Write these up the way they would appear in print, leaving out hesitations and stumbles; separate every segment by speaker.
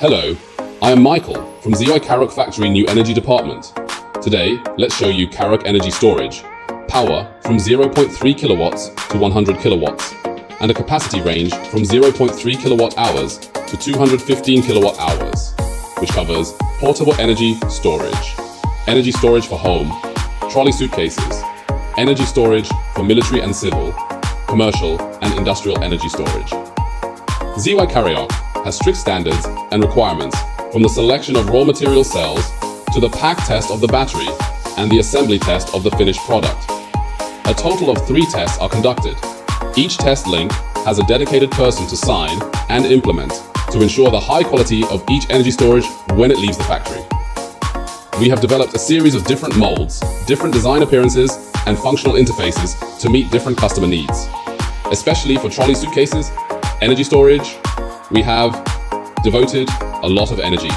Speaker 1: Hello, I am Michael from ZY Caraok Factory New Energy Department. Today, let's show you Caraok Energy Storage, power from 0.3 kilowatts to 100 kilowatts, and a capacity range from 0.3 kilowatt hours to 215 kilowatt hours, which covers portable energy storage for home, trolley suitcases, energy storage for military and civil, commercial and industrial energy storage. ZY Caraok has strict standards and requirements from the selection of raw material cells to the pack test of the battery and the assembly test of the finished product. A total of 3 tests are conducted. Each test link has a dedicated person to sign and implement to ensure the high quality of each energy storage when it leaves the factory. We have developed a series of different molds, different design appearances, and functional interfaces to meet different customer needs. Especially for trolley suitcases, energy storage, we have devoted a lot of energy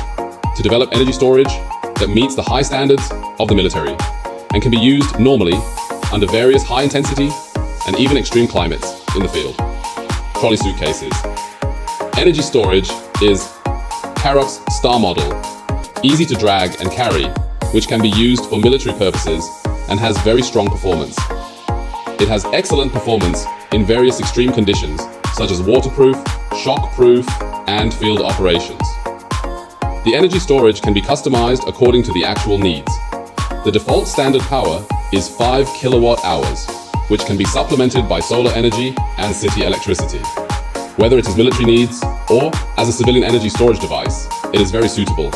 Speaker 1: to develop energy storage that meets the high standards of the military and can be used normally under various high intensity and even extreme climates in the field. Trolley suitcases. Energy storage is Caraok's star model, easy to drag and carry, which can be used for military purposes and has very strong performance. It has excellent performance in various extreme conditions, such as waterproof, shockproof, and field operations. The energy storage can be customized according to the actual needs. The default standard power is 5 kilowatt hours, which can be supplemented by solar energy and city electricity. Whether it is military needs or as a civilian energy storage device, it is very suitable.